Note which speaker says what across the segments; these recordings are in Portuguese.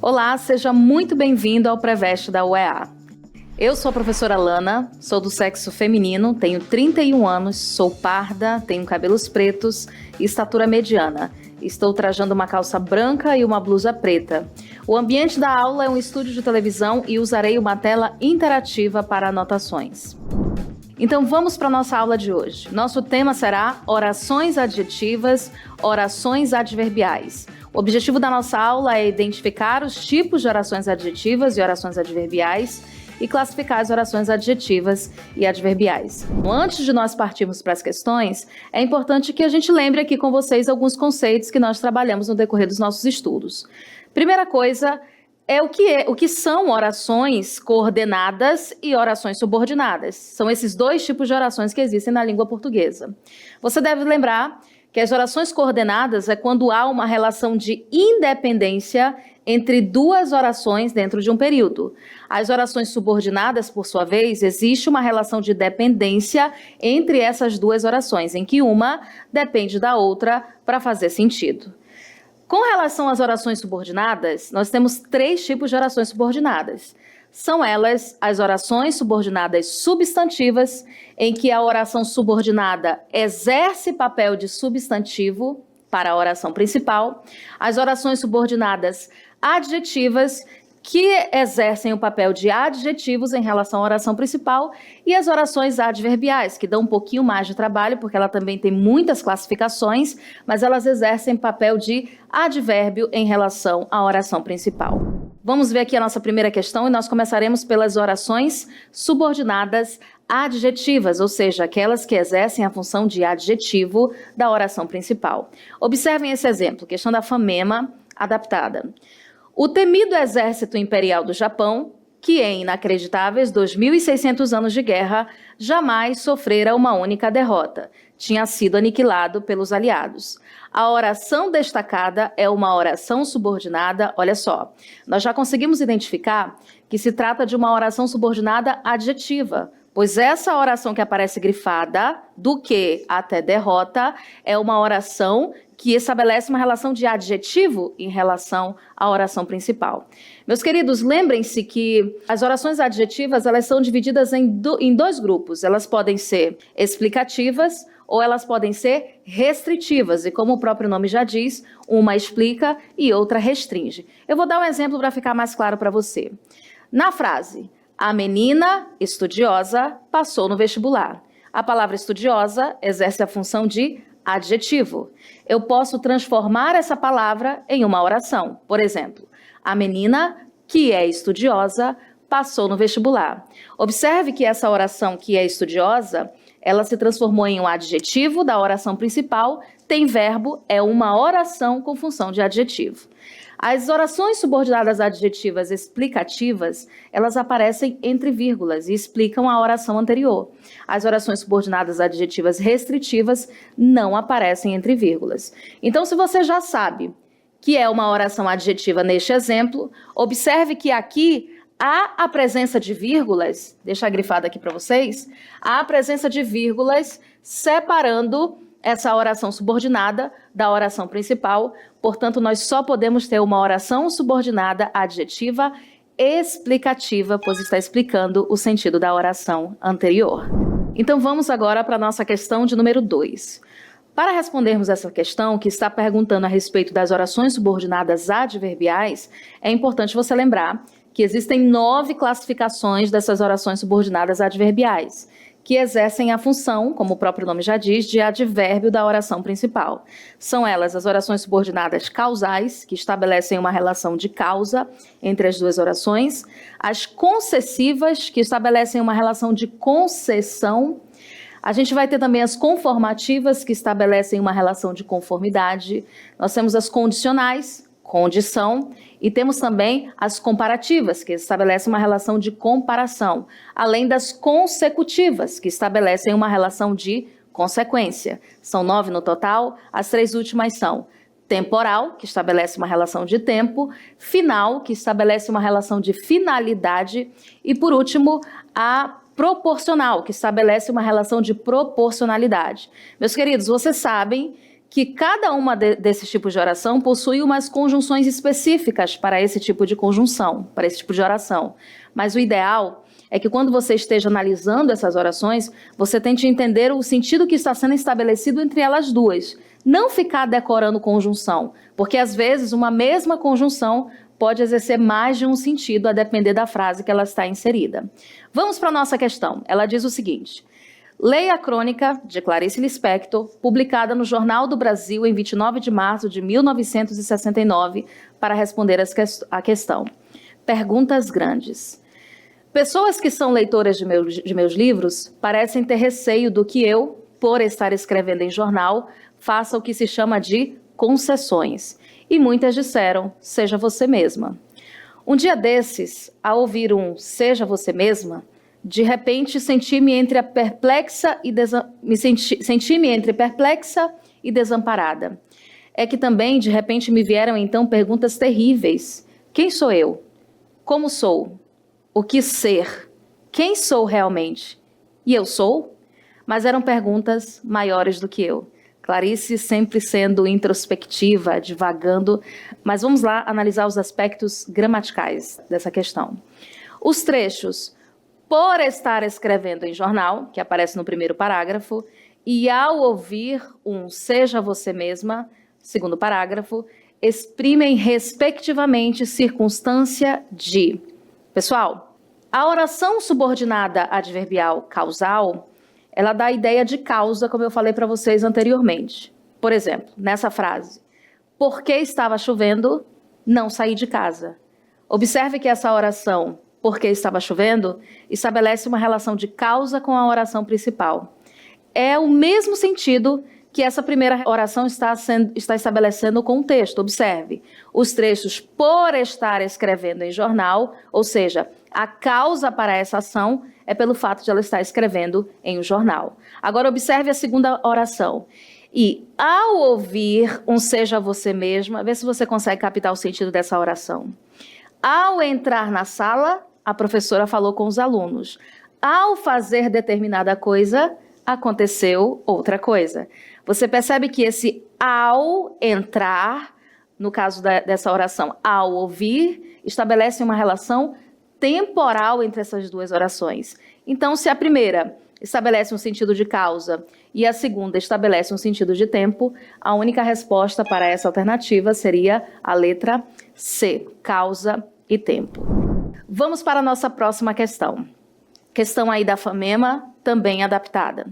Speaker 1: Olá, seja muito bem-vindo ao Preveste da UEA. Eu sou a professora Lana, sou do sexo feminino, tenho 31 anos, sou parda, tenho cabelos pretos e estatura mediana. Estou trajando uma calça branca e uma blusa preta. O ambiente da aula é um estúdio de televisão e usarei uma tela interativa para anotações. Então vamos para a nossa aula de hoje. Nosso tema será orações adjetivas, orações adverbiais. O objetivo da nossa aula é identificar os tipos de orações adjetivas e orações adverbiais e classificar as orações adjetivas e adverbiais. Antes de nós partirmos para as questões, é importante que a gente lembre aqui com vocês alguns conceitos que nós trabalhamos no decorrer dos nossos estudos. Primeira coisa é o que são orações coordenadas e orações subordinadas. São esses dois tipos de orações que existem na língua portuguesa. Você deve lembrar que as orações coordenadas é quando há uma relação de independência entre duas orações dentro de um período. As orações subordinadas, por sua vez, existe uma relação de dependência entre essas duas orações, em que uma depende da outra para fazer sentido. Com relação às orações subordinadas, nós temos três tipos de orações subordinadas. São elas as orações subordinadas substantivas, em que a oração subordinada exerce papel de substantivo para a oração principal. As orações subordinadas adjetivas, que exercem o papel de adjetivos em relação à oração principal, e as orações adverbiais, que dão um pouquinho mais de trabalho, porque ela também tem muitas classificações, mas elas exercem papel de advérbio em relação à oração principal. Vamos ver aqui a nossa primeira questão e nós começaremos pelas orações subordinadas adjetivas, ou seja, aquelas que exercem a função de adjetivo da oração principal. Observem esse exemplo, questão da fonema adaptada. O temido exército imperial do Japão, que em inacreditáveis 2.600 anos de guerra, jamais sofrera uma única derrota, tinha sido aniquilado pelos aliados. A oração destacada é uma oração subordinada, olha só, nós já conseguimos identificar que se trata de uma oração subordinada adjetiva, pois essa oração que aparece grifada, do que até derrota, é uma oração que estabelece uma relação de adjetivo em relação à oração principal. Meus queridos, lembrem-se que as orações adjetivas, elas são divididas em dois grupos. Elas podem ser explicativas ou elas podem ser restritivas. E como o próprio nome já diz, uma explica e outra restringe. Eu vou dar um exemplo para ficar mais claro para você. Na frase, a menina estudiosa passou no vestibular. A palavra estudiosa exerce a função de adjetivo. Eu posso transformar essa palavra em uma oração. Por exemplo, a menina que é estudiosa passou no vestibular. Observe que essa oração que é estudiosa, ela se transformou em um adjetivo da oração principal, tem verbo, é uma oração com função de adjetivo. As orações subordinadas adjetivas explicativas, elas aparecem entre vírgulas e explicam a oração anterior. As orações subordinadas adjetivas restritivas não aparecem entre vírgulas. Então, se você já sabe que é uma oração adjetiva neste exemplo, observe que aqui há a presença de vírgulas, deixa grifado aqui para vocês, há a presença de vírgulas separando essa oração subordinada da oração principal, portanto, nós só podemos ter uma oração subordinada adjetiva explicativa, pois está explicando o sentido da oração anterior. Então, vamos agora para a nossa questão de número 2. Para respondermos essa questão, que está perguntando a respeito das orações subordinadas adverbiais, é importante você lembrar que existem 9 classificações dessas orações subordinadas adverbiais, que exercem a função, como o próprio nome já diz, de advérbio da oração principal. São elas as orações subordinadas causais, que estabelecem uma relação de causa entre as duas orações, as concessivas, que estabelecem uma relação de concessão. A gente vai ter também as conformativas, que estabelecem uma relação de conformidade. Nós temos as condicionais, condição, e temos também as comparativas, que estabelecem uma relação de comparação, além das consecutivas, que estabelecem uma relação de consequência. São 9 no total, as 3 últimas são temporal, que estabelece uma relação de tempo, final, que estabelece uma relação de finalidade, e por último, a proporcional, que estabelece uma relação de proporcionalidade. Meus queridos, vocês sabem que cada uma desses tipos de oração possui umas conjunções específicas para esse tipo de conjunção, para esse tipo de oração. Mas o ideal é que quando você esteja analisando essas orações, você tente entender o sentido que está sendo estabelecido entre elas duas. Não ficar decorando conjunção, porque às vezes uma mesma conjunção pode exercer mais de um sentido a depender da frase que ela está inserida. Vamos para a nossa questão. Ela diz o seguinte: leia a crônica de Clarice Lispector, publicada no Jornal do Brasil em 29 de março de 1969, para responder a questão. Perguntas grandes. Pessoas que são leitoras de meus livros parecem ter receio do que eu, por estar escrevendo em jornal, faça o que se chama de concessões. E muitas disseram, seja você mesma. Um dia desses, ao ouvir um seja você mesma, de repente senti-me entre perplexa e desamparada. É que também, de repente, me vieram então perguntas terríveis. Quem sou eu? Como sou? O que ser? Quem sou realmente? E eu sou? Mas eram perguntas maiores do que eu. Clarice sempre sendo introspectiva, divagando, mas vamos lá analisar os aspectos gramaticais dessa questão. Os trechos, por estar escrevendo em jornal, que aparece no primeiro parágrafo, e ao ouvir um seja você mesma, segundo parágrafo, exprimem respectivamente circunstância de. Pessoal, a oração subordinada adverbial causal, ela dá a ideia de causa, como eu falei para vocês anteriormente. Por exemplo, nessa frase, porque estava chovendo, não saí de casa. Observe que essa oração, porque estava chovendo, estabelece uma relação de causa com a oração principal. É o mesmo sentido que essa primeira oração está estabelecendo com o texto. Observe, os trechos por estar escrevendo em jornal, ou seja, a causa para essa ação é pelo fato de ela estar escrevendo em um jornal. Agora observe a segunda oração. E ao ouvir um seja você mesma, vê se você consegue captar o sentido dessa oração. Ao entrar na sala, a professora falou com os alunos. Ao fazer determinada coisa, aconteceu outra coisa. Você percebe que esse ao entrar, no caso dessa oração, ao ouvir, estabelece uma relação temporal entre essas duas orações. Então, se a primeira estabelece um sentido de causa e a segunda estabelece um sentido de tempo, a única resposta para essa alternativa seria a letra C, causa e tempo. Vamos para a nossa próxima questão. Questão aí da Famema, também adaptada.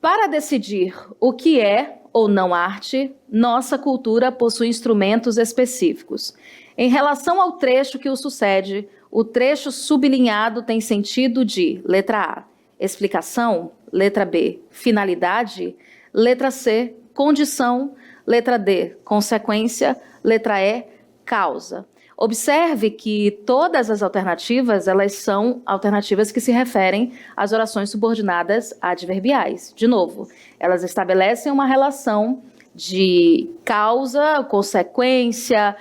Speaker 1: Para decidir o que é ou não arte, nossa cultura possui instrumentos específicos. Em relação ao trecho que o sucede, o trecho sublinhado tem sentido de letra A, explicação, letra B, finalidade, letra C, condição, letra D, consequência, letra E, causa. Observe que todas as alternativas, elas são alternativas que se referem às orações subordinadas adverbiais. De novo, elas estabelecem uma relação de causa, consequência,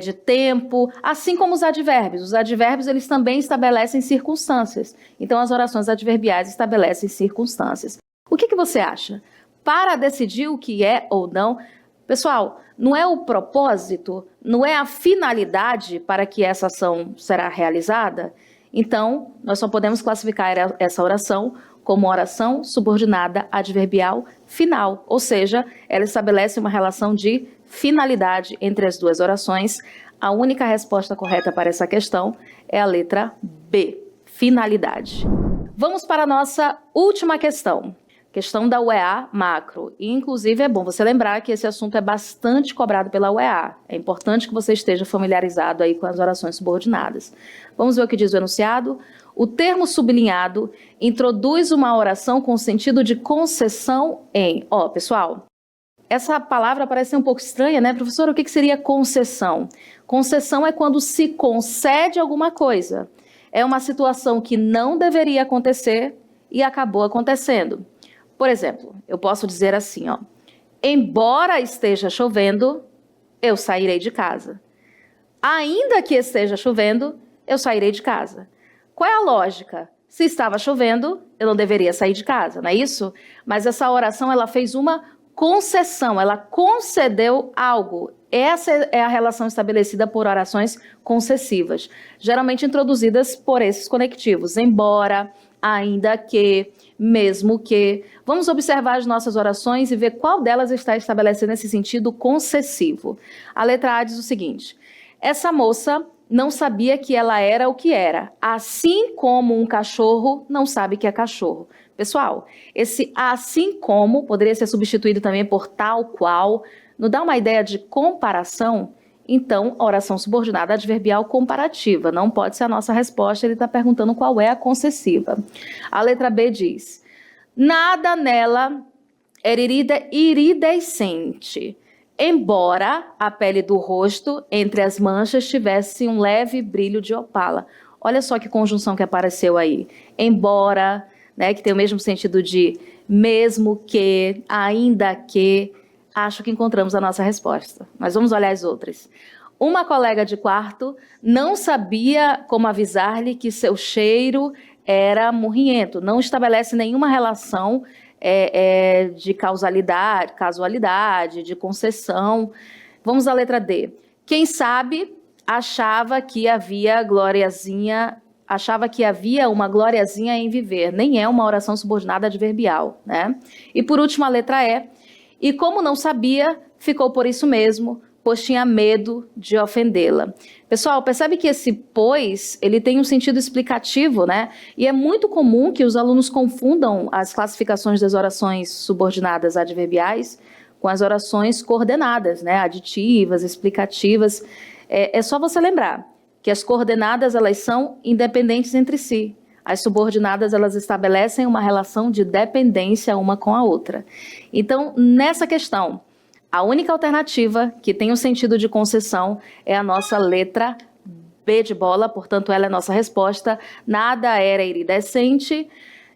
Speaker 1: de tempo, assim como os advérbios. Os advérbios, eles também estabelecem circunstâncias. Então, as orações adverbiais estabelecem circunstâncias. O que você acha? Para decidir o que é ou não, pessoal, não é o propósito, não é a finalidade para que essa ação será realizada? Então, nós só podemos classificar essa oração como oração subordinada adverbial final, ou seja, ela estabelece uma relação de finalidade entre as duas orações. A única resposta correta para essa questão é a letra B, finalidade. Vamos para a nossa última questão. Questão da UEA macro. E, inclusive, é bom você lembrar que esse assunto é bastante cobrado pela UEA. É importante que você esteja familiarizado aí com as orações subordinadas. Vamos ver o que diz o enunciado? O termo sublinhado introduz uma oração com sentido de concessão em... pessoal, essa palavra parece ser um pouco estranha, né? Professor, o que seria concessão? Concessão é quando se concede alguma coisa. É uma situação que não deveria acontecer e acabou acontecendo. Por exemplo, eu posso dizer assim, embora esteja chovendo, eu sairei de casa. Ainda que esteja chovendo, eu sairei de casa. Qual é a lógica? Se estava chovendo, eu não deveria sair de casa, não é isso? Mas essa oração, ela fez uma concessão, ela concedeu algo. Essa é a relação estabelecida por orações concessivas, geralmente introduzidas por esses conectivos, embora, ainda que, mesmo que. Vamos observar as nossas orações e ver qual delas está estabelecendo esse sentido concessivo. A letra A diz o seguinte: essa moça não sabia que ela era o que era, assim como um cachorro não sabe que é cachorro. Pessoal, esse assim como poderia ser substituído também por tal qual, não dá uma ideia de comparação? Então, a oração subordinada adverbial comparativa não pode ser a nossa resposta, ele está perguntando qual é a concessiva. A letra B diz: nada nela era iridescente, embora a pele do rosto, entre as manchas, tivesse um leve brilho de opala. Olha só que conjunção que apareceu aí. Embora, né, que tem o mesmo sentido de mesmo que, ainda que. Acho que encontramos a nossa resposta. Mas vamos olhar as outras. Uma colega de quarto não sabia como avisar-lhe que seu cheiro era murrinhento. Não estabelece nenhuma relação de casualidade, de concessão. Vamos à letra D. Quem sabe achava que havia uma gloriazinha em viver. Nem é uma oração subordinada adverbial, né? E por último, a letra E. E como não sabia, ficou por isso mesmo, pois tinha medo de ofendê-la. Pessoal, percebe que esse pois, ele tem um sentido explicativo, né? E é muito comum que os alunos confundam as classificações das orações subordinadas adverbiais com as orações coordenadas, né? Aditivas, explicativas. É só você lembrar que as coordenadas, elas são independentes entre si. As subordinadas, elas estabelecem uma relação de dependência uma com a outra. Então, nessa questão, a única alternativa que tem um sentido de concessão é a nossa letra B de bola, portanto, ela é a nossa resposta. Nada era iridescente,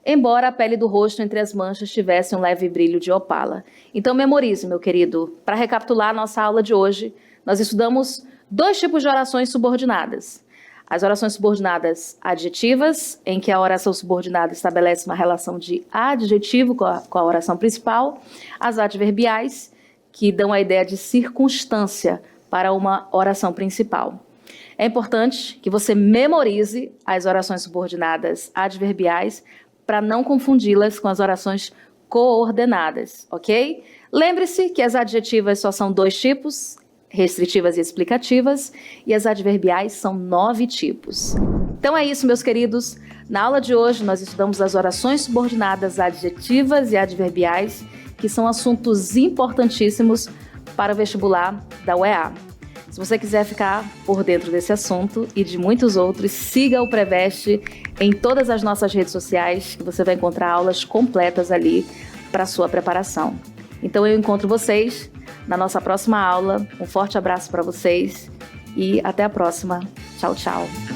Speaker 1: embora a pele do rosto entre as manchas tivesse um leve brilho de opala. Então, memorize, meu querido. Para recapitular a nossa aula de hoje, nós estudamos 2 tipos de orações subordinadas. As orações subordinadas adjetivas, em que a oração subordinada estabelece uma relação de adjetivo com a oração principal. As adverbiais, que dão a ideia de circunstância para uma oração principal. É importante que você memorize as orações subordinadas adverbiais para não confundi-las com as orações coordenadas, ok? Lembre-se que as adjetivas só são 2 tipos, restritivas e explicativas, e as adverbiais são 9 tipos. Então é isso, meus queridos. Na aula de hoje, nós estudamos as orações subordinadas adjetivas e adverbiais, que são assuntos importantíssimos para o vestibular da UEA. Se você quiser ficar por dentro desse assunto e de muitos outros, siga o Preveste em todas as nossas redes sociais, que você vai encontrar aulas completas ali para a sua preparação. Então eu encontro vocês na nossa próxima aula. Um forte abraço para vocês e até a próxima. Tchau, tchau.